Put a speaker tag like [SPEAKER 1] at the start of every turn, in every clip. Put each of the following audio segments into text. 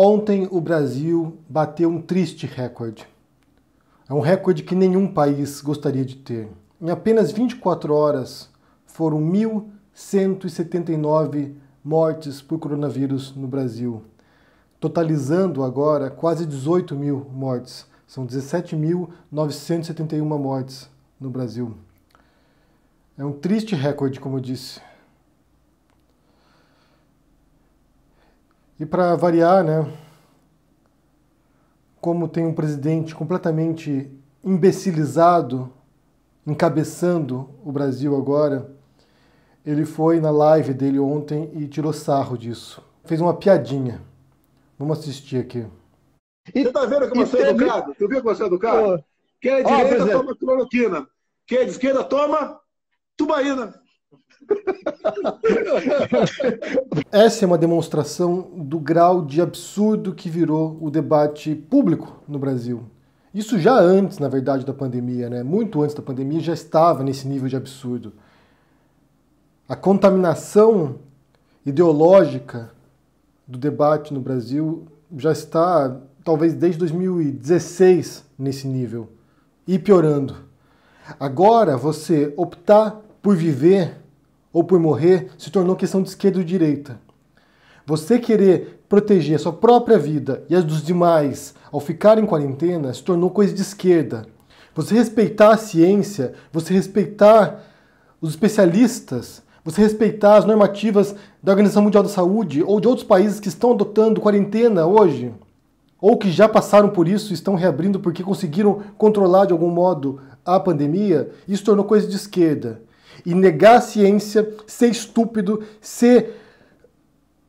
[SPEAKER 1] Ontem o Brasil bateu um triste recorde. É um recorde que nenhum país gostaria de ter. Em apenas 24 horas foram 1.179 mortes por coronavírus no Brasil, totalizando agora quase 18 mil mortes. São 17.971 mortes no Brasil. É um triste recorde, como eu disse. E para variar, né, como tem um presidente completamente imbecilizado encabeçando o Brasil agora, ele foi na live dele ontem e tirou sarro disso. Fez uma piadinha. Vamos assistir aqui.
[SPEAKER 2] Você tá vendo como você é educado? Tu viu como você é educado? Quem é de direita toma cloroquina. Quem é de esquerda toma tubaína.
[SPEAKER 1] Essa é uma demonstração do grau de absurdo que virou o debate público no Brasil. Isso já antes, na verdade, da pandemia, né? Muito antes da pandemia já estava nesse nível de absurdo. A contaminação ideológica do debate no Brasil já está, talvez desde 2016, nesse nível, e piorando. Agora, você optar por viver ou por morrer se tornou questão de esquerda ou direita. Você querer proteger a sua própria vida e a dos demais ao ficar em quarentena se tornou coisa de esquerda. Você respeitar a ciência, você respeitar os especialistas, você respeitar as normativas da Organização Mundial da Saúde ou de outros países que estão adotando quarentena hoje, ou que já passaram por isso e estão reabrindo porque conseguiram controlar de algum modo a pandemia, isso tornou coisa de esquerda. E negar a ciência, ser estúpido, ser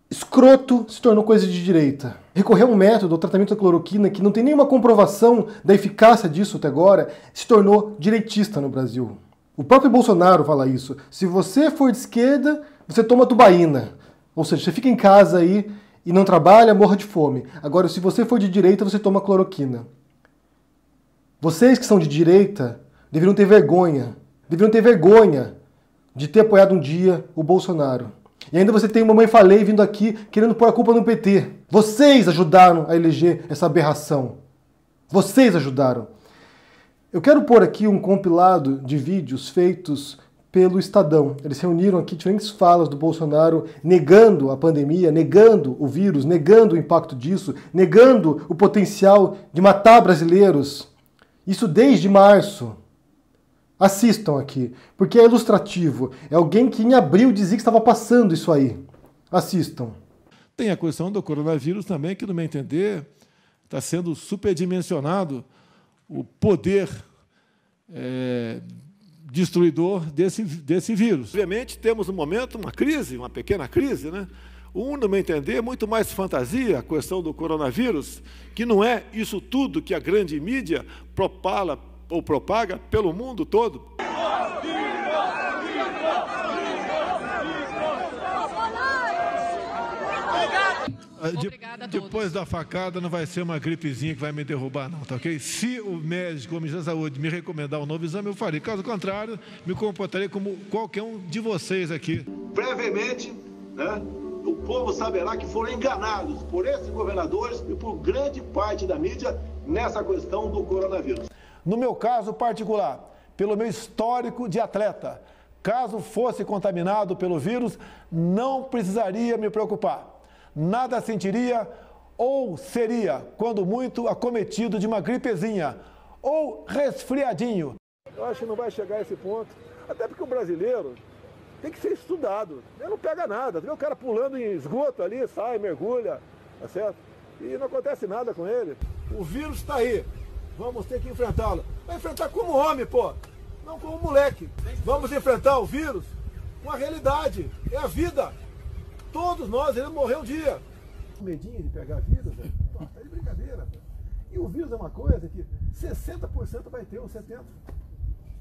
[SPEAKER 1] escroto, se tornou coisa de direita. Recorrer a um método, o tratamento da cloroquina, que não tem nenhuma comprovação da eficácia disso até agora, se tornou direitista no Brasil. O próprio Bolsonaro fala isso. Se você for de esquerda, você toma tubaína. Ou seja, você fica em casa aí e não trabalha, morra de fome. Agora, se você for de direita, você toma cloroquina. Vocês que são de direita deveriam ter vergonha. Deveriam ter vergonha de ter apoiado um dia o Bolsonaro. E ainda você tem uma Mamãe Falei vindo aqui querendo pôr a culpa no PT. Vocês ajudaram a eleger essa aberração. Vocês ajudaram. Eu quero pôr aqui um compilado de vídeos feitos pelo Estadão. Eles reuniram aqui diferentes falas do Bolsonaro negando a pandemia, negando o vírus, negando o impacto disso, negando o potencial de matar brasileiros. Isso desde março. Assistam aqui, porque é ilustrativo. É alguém que em abril dizia que estava passando isso aí. Assistam.
[SPEAKER 3] Tem a questão do coronavírus também, que, no meu entender, está sendo superdimensionado o poder destruidor desse vírus. Obviamente, temos no momento uma crise, uma pequena crise, né? No meu entender, é muito mais fantasia a questão do coronavírus, que não é isso tudo que a grande mídia propaga pelo mundo todo. Depois da facada não vai ser uma gripezinha que vai me derrubar, não, tá ok? Se o médico ou o Ministério da Saúde me recomendar um novo exame, eu farei. Caso contrário, me comportarei como qualquer um de vocês aqui.
[SPEAKER 2] Brevemente, né, o povo saberá que foram enganados por esses governadores e por grande parte da mídia nessa questão do coronavírus.
[SPEAKER 4] No meu caso particular, pelo meu histórico de atleta, caso fosse contaminado pelo vírus, não precisaria me preocupar. Nada sentiria ou seria, quando muito, acometido de uma gripezinha ou resfriadinho.
[SPEAKER 5] Eu acho que não vai chegar a esse ponto, até porque o brasileiro tem que ser estudado. Ele não pega nada, vê o cara pulando em esgoto ali, sai, mergulha, tá certo? E não acontece nada com ele.
[SPEAKER 4] O vírus está aí. Vamos ter que enfrentá-lo. Vai enfrentar como homem, pô. Não como moleque. Vamos enfrentar o vírus com a realidade. É a vida. Todos nós iremos morrer um dia. Medinho de pegar vírus, velho. Tá de brincadeira, velho. E o vírus é uma coisa que 60% vai ter, ou 70%.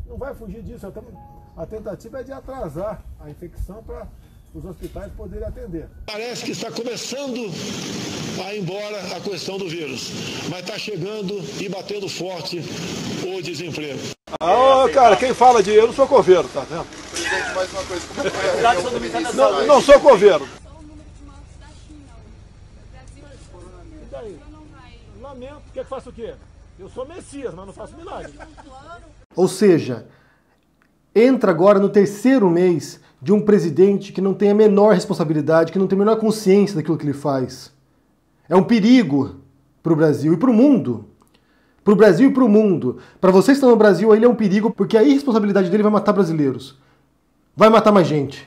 [SPEAKER 4] Não vai fugir disso. A tentativa é de atrasar a infecção para os hospitais poderem atender.
[SPEAKER 6] Parece que está começando a ir embora a questão do vírus, mas está chegando e batendo forte o desemprego.
[SPEAKER 5] Cara, quem fala de eu não sou coveiro, tá vendo?
[SPEAKER 7] Presidente, mais uma coisa. Como foi a
[SPEAKER 5] Não sou coveiro.
[SPEAKER 4] aí? Lamento. Quer que faça o quê? Eu sou Messias, mas não faço milagre.
[SPEAKER 1] Ou seja, entra agora no terceiro mês de um presidente que não tem a menor responsabilidade, que não tem a menor consciência daquilo que ele faz. É um perigo para o Brasil e para o mundo. Para o Brasil e para o mundo. Para vocês que estão no Brasil, ele é um perigo porque a irresponsabilidade dele vai matar brasileiros. Vai matar mais gente.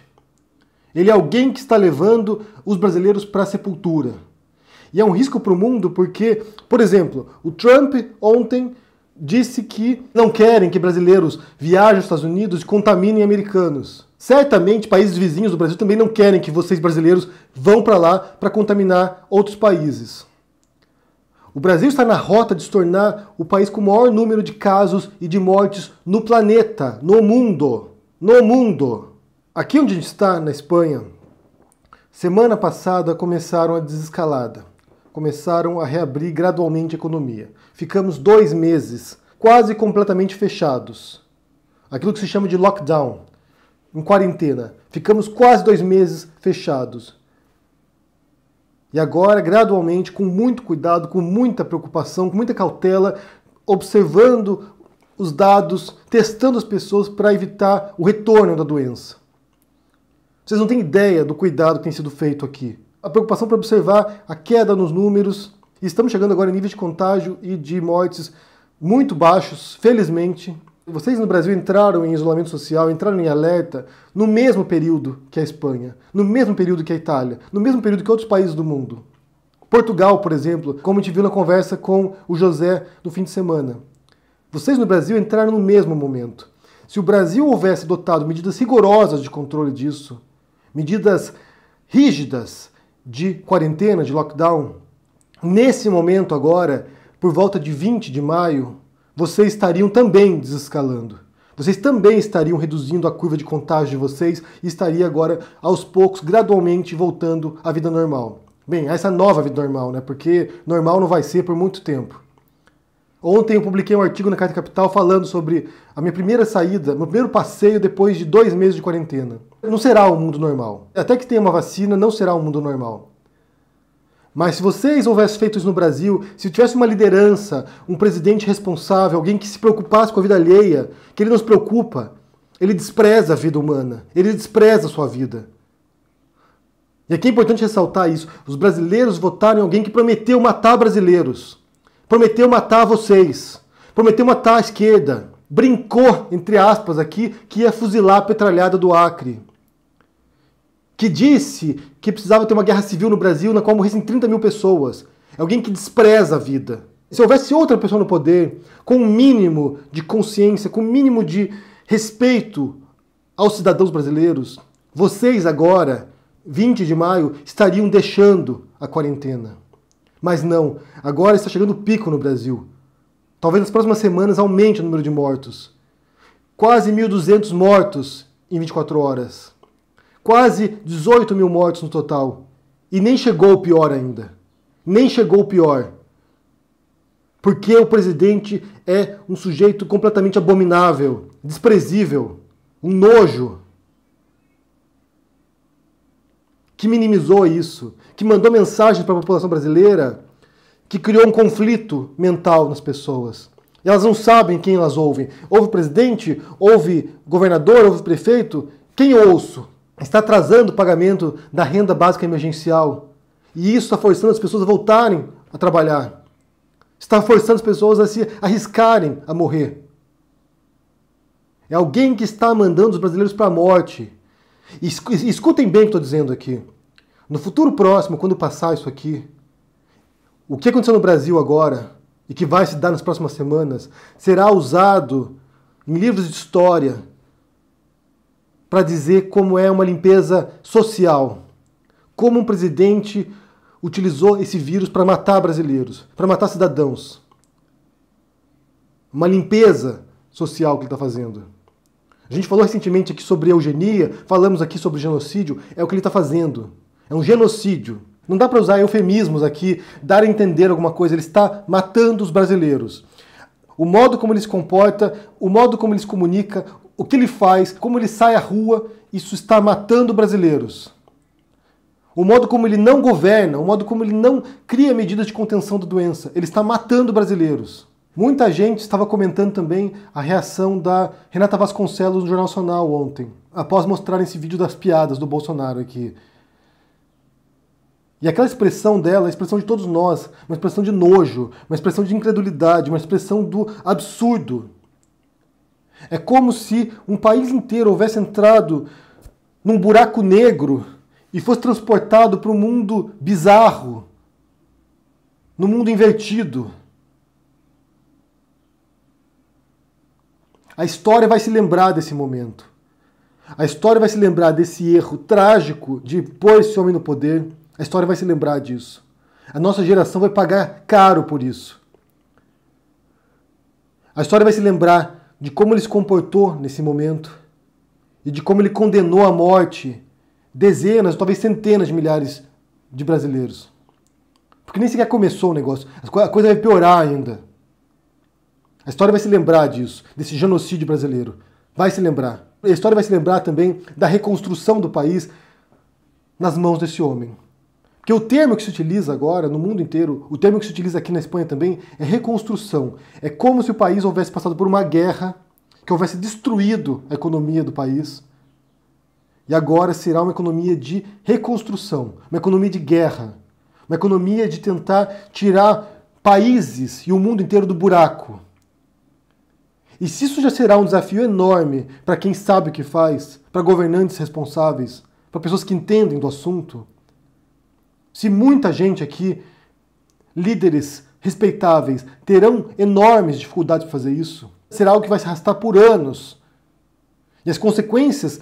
[SPEAKER 1] Ele é alguém que está levando os brasileiros para a sepultura. E é um risco para o mundo porque, por exemplo, o Trump ontem disse que não querem que brasileiros viajem aos Estados Unidos e contaminem americanos. Certamente, países vizinhos do Brasil também não querem que vocês brasileiros vão para lá para contaminar outros países. O Brasil está na rota de se tornar o país com o maior número de casos e de mortes no planeta, no mundo. No mundo. Aqui onde a gente está, na Espanha, semana passada começaram a desescalada. Começaram a reabrir gradualmente a economia. Ficamos 2 meses quase completamente fechados. Aquilo que se chama de lockdown, em quarentena. Ficamos quase 2 meses fechados. E agora, gradualmente, com muito cuidado, com muita preocupação, com muita cautela, observando os dados, testando as pessoas para evitar o retorno da doença. Vocês não têm ideia do cuidado que tem sido feito aqui. A preocupação para observar a queda nos números. E estamos chegando agora em níveis de contágio e de mortes muito baixos, felizmente. Vocês no Brasil entraram em isolamento social, entraram em alerta no mesmo período que a Espanha, no mesmo período que a Itália, no mesmo período que outros países do mundo. Portugal, por exemplo, como a gente viu na conversa com o José no fim de semana. Vocês no Brasil entraram no mesmo momento. Se o Brasil houvesse adotado medidas rigorosas de controle disso, medidas rígidas de quarentena, de lockdown, nesse momento agora, por volta de 20 de maio, vocês estariam também desescalando. Vocês também estariam reduzindo a curva de contágio de vocês e estaria agora, aos poucos, gradualmente voltando à vida normal. Bem, essa nova vida normal, né? Porque normal não vai ser por muito tempo. Ontem eu publiquei um artigo na Carta Capital falando sobre a minha primeira saída, meu primeiro passeio depois de 2 meses de quarentena. Não será um mundo normal. Até que tenha uma vacina, não será um mundo normal. Mas se vocês houvessem feito isso no Brasil, se tivesse uma liderança, um presidente responsável, alguém que se preocupasse com a vida alheia, que ele não se preocupa, ele despreza a vida humana, ele despreza a sua vida. E aqui é importante ressaltar isso. Os brasileiros votaram em alguém que prometeu matar brasileiros. Prometeu matar vocês. Prometeu matar a esquerda. Brincou, entre aspas, aqui, que ia fuzilar a petralhada do Acre. Que disse que precisava ter uma guerra civil no Brasil na qual morressem 30 mil pessoas. É alguém que despreza a vida. Se houvesse outra pessoa no poder, com um mínimo de consciência, com um mínimo de respeito aos cidadãos brasileiros, vocês agora, 20 de maio, estariam deixando a quarentena. Mas não, agora está chegando o pico no Brasil. Talvez nas próximas semanas aumente o número de mortos. Quase 1.200 mortos em 24 horas. Quase 18 mil mortos no total. E nem chegou o pior ainda. Nem chegou o pior. Porque o presidente é um sujeito completamente abominável, desprezível, um nojo. Que minimizou isso, que mandou mensagens para a população brasileira, que criou um conflito mental nas pessoas. E elas não sabem quem elas ouvem. Ouve presidente, ouve governador, ouve prefeito. Quem eu ouço? Está atrasando o pagamento da renda básica emergencial. E isso está forçando as pessoas a voltarem a trabalhar. Está forçando as pessoas a se arriscarem a morrer. É alguém que está mandando os brasileiros para a morte. Escutem bem o que estou dizendo aqui. No futuro próximo, quando passar isso aqui, o que aconteceu no Brasil agora, e que vai se dar nas próximas semanas, será usado em livros de história para dizer como é uma limpeza social. Como um presidente utilizou esse vírus para matar brasileiros, para matar cidadãos. Uma limpeza social que ele está fazendo. A gente falou recentemente aqui sobre eugenia, falamos aqui sobre genocídio, é o que ele está fazendo. É um genocídio. Não dá para usar eufemismos aqui, dar a entender alguma coisa, ele está matando os brasileiros. O modo como ele se comporta, o modo como ele se comunica, o que ele faz, como ele sai à rua, isso está matando brasileiros. o modo como ele não governa, o modo como ele não cria medidas de contenção da doença. Ele está matando brasileiros. Muita gente estava comentando também a reação da Renata Vasconcelos no Jornal Nacional ontem, após mostrar esse vídeo das piadas do Bolsonaro aqui. E aquela expressão dela, a expressão de todos nós, uma expressão de nojo, uma expressão de incredulidade, uma expressão do absurdo. É como se um país inteiro houvesse entrado num buraco negro e fosse transportado para um mundo bizarro, no mundo invertido. A história vai se lembrar desse momento. A história vai se lembrar desse erro trágico de pôr esse homem no poder. A história vai se lembrar disso. A nossa geração vai pagar caro por isso. A história vai se lembrar de como ele se comportou nesse momento e de como ele condenou à morte dezenas, talvez centenas de milhares de brasileiros. Porque nem sequer começou o negócio. A coisa vai piorar ainda. A história vai se lembrar disso, desse genocídio brasileiro. Vai se lembrar. A história vai se lembrar também da reconstrução do país nas mãos desse homem. Porque o termo que se utiliza agora, no mundo inteiro, o termo que se utiliza aqui na Espanha também, é reconstrução. É como se o país houvesse passado por uma guerra, que houvesse destruído a economia do país. E agora será uma economia de reconstrução, uma economia de guerra, uma economia de tentar tirar países e o mundo inteiro do buraco. E se isso já será um desafio enorme para quem sabe o que faz, para governantes responsáveis, para pessoas que entendem do assunto, se muita gente aqui, líderes respeitáveis, terão enormes dificuldades para fazer isso, será algo que vai se arrastar por anos. E as consequências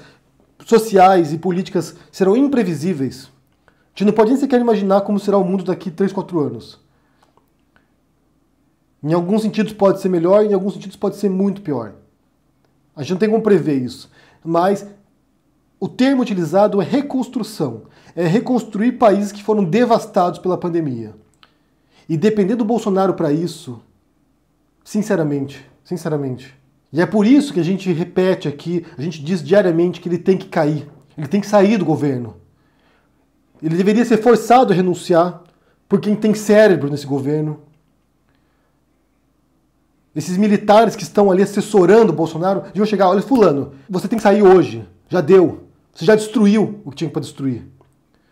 [SPEAKER 1] sociais e políticas serão imprevisíveis. A gente não pode nem sequer imaginar como será o mundo daqui 3, 4 anos. Em alguns sentidos pode ser melhor, em alguns sentidos pode ser muito pior. A gente não tem como prever isso. Mas o termo utilizado é reconstrução. É reconstruir países que foram devastados pela pandemia. E depender do Bolsonaro para isso, sinceramente. E é por isso que a gente repete aqui, a gente diz diariamente que ele tem que cair. Ele tem que sair do governo. Ele deveria ser forçado a renunciar por quem tem cérebro nesse governo. Esses militares que estão ali assessorando o Bolsonaro, deviam chegar, olha, fulano, você tem que sair hoje, já deu, você já destruiu o que tinha para destruir.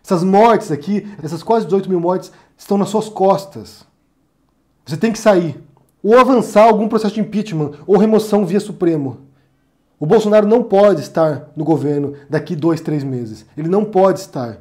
[SPEAKER 1] Essas mortes aqui, essas quase 18 mil mortes, estão nas suas costas. Você tem que sair, ou avançar algum processo de impeachment, ou remoção via Supremo. O Bolsonaro não pode estar no governo daqui 2, 3 meses. Ele não pode estar.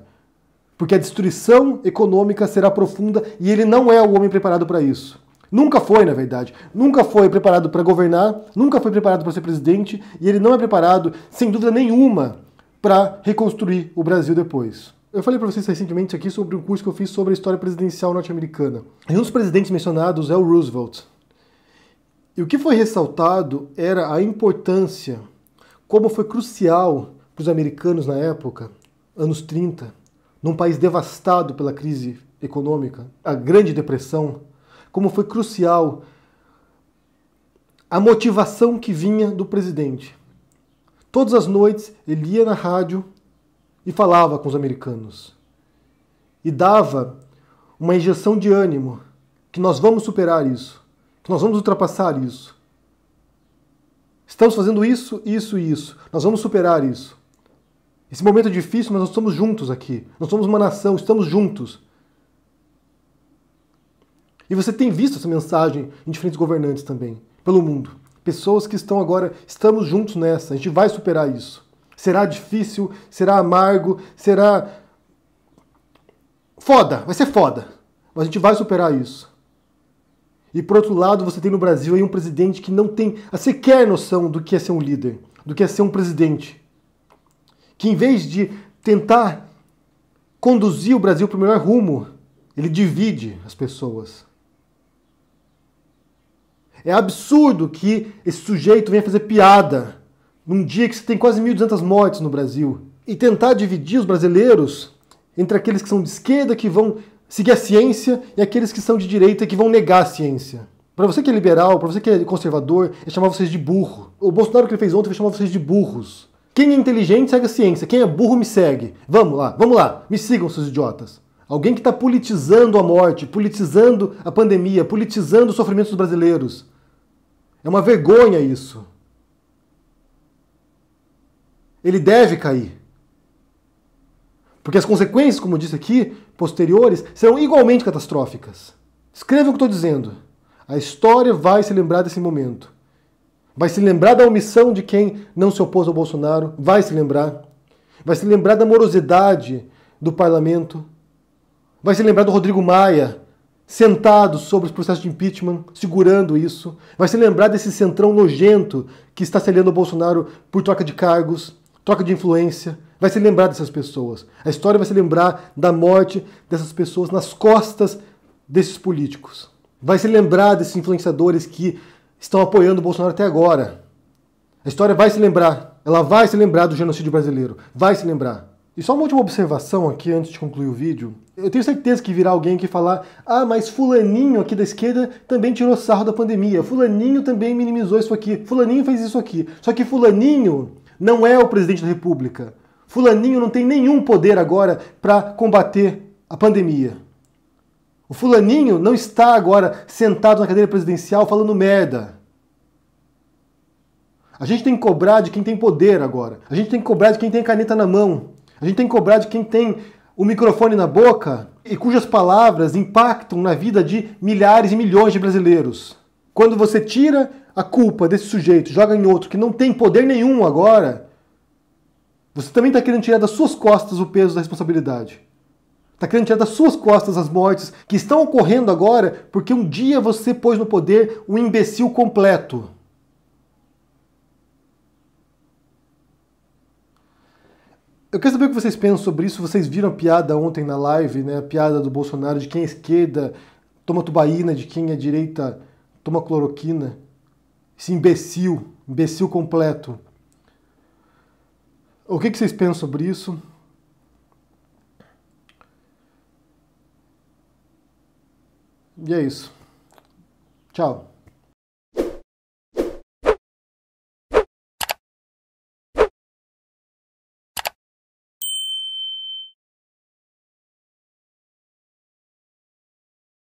[SPEAKER 1] Porque a destruição econômica será profunda e ele não é o homem preparado para isso. Nunca foi, na verdade. Nunca foi preparado para governar, nunca foi preparado para ser presidente, e ele não é preparado, sem dúvida nenhuma, para reconstruir o Brasil depois. Eu falei para vocês recentemente aqui sobre um curso que eu fiz sobre a história presidencial norte-americana. E um dos presidentes mencionados é o Roosevelt. E o que foi ressaltado era a importância, como foi crucial para os americanos na época, anos 30, num país devastado pela crise econômica, a Grande Depressão, como foi crucial a motivação que vinha do presidente. Todas as noites ele ia na rádio e falava com os americanos. E dava uma injeção de ânimo, que nós vamos superar isso, que nós vamos ultrapassar isso. Estamos fazendo isso, isso e isso. Nós vamos superar isso. Esse momento é difícil, mas nós estamos juntos aqui. Nós somos uma nação, estamos juntos. E você tem visto essa mensagem em diferentes governantes também, pelo mundo. Pessoas que estão agora, estamos juntos nessa, a gente vai superar isso. Será difícil, será amargo, será foda, vai ser foda, mas a gente vai superar isso. E por outro lado, você tem no Brasil aí um presidente que não tem a sequer noção do que é ser um líder, do que é ser um presidente. Que em vez de tentar conduzir o Brasil para o melhor rumo, ele divide as pessoas. É absurdo que esse sujeito venha fazer piada num dia que você tem quase 1.200 mortes no Brasil e tentar dividir os brasileiros entre aqueles que são de esquerda, que vão seguir a ciência, e aqueles que são de direita, que vão negar a ciência. Para você que é liberal, para você que é conservador, é chamar vocês de burro. O Bolsonaro que ele fez ontem foi chamar vocês de burros. Quem é inteligente segue a ciência, quem é burro me segue. Vamos lá, me sigam, seus idiotas. Alguém que está politizando a morte, politizando a pandemia, politizando o sofrimento dos brasileiros. É uma vergonha isso. Ele deve cair. Porque as consequências, como eu disse aqui, posteriores, serão igualmente catastróficas. Escrevam o que eu estou dizendo. A história vai se lembrar desse momento. Vai se lembrar da omissão de quem não se opôs ao Bolsonaro. Vai se lembrar. Vai se lembrar da morosidade do parlamento. Vai se lembrar do Rodrigo Maia, sentado sobre os processos de impeachment, segurando isso. Vai se lembrar desse centrão nojento que está se aliando ao Bolsonaro por troca de cargos, troca de influência. Vai se lembrar dessas pessoas. A história vai se lembrar da morte dessas pessoas nas costas desses políticos. Vai se lembrar desses influenciadores que estão apoiando o Bolsonaro até agora. A história vai se lembrar. Ela vai se lembrar do genocídio brasileiro. Vai se lembrar. E só uma última observação aqui antes de concluir o vídeo. Eu tenho certeza que virá alguém que falar: ah, mas fulaninho aqui da esquerda também tirou sarro da pandemia. Fulaninho também minimizou isso aqui. Fulaninho fez isso aqui. Só que fulaninho não é o presidente da República. Fulaninho não tem nenhum poder agora para combater a pandemia. O fulaninho não está agora sentado na cadeira presidencial falando merda. A gente tem que cobrar de quem tem poder agora. A gente tem que cobrar de quem tem a caneta na mão. A gente tem que cobrar de quem tem o microfone na boca e cujas palavras impactam na vida de milhares e milhões de brasileiros. Quando você tira a culpa desse sujeito, joga em outro que não tem poder nenhum agora, você também está querendo tirar das suas costas o peso da responsabilidade. Está querendo tirar das suas costas as mortes que estão ocorrendo agora porque um dia você pôs no poder um imbecil completo. Eu quero saber o que vocês pensam sobre isso. Vocês viram a piada ontem na live, né? A piada do Bolsonaro de quem é esquerda toma tubaína, de quem é direita toma cloroquina. Esse imbecil completo. O que vocês pensam sobre isso? E é isso. Tchau.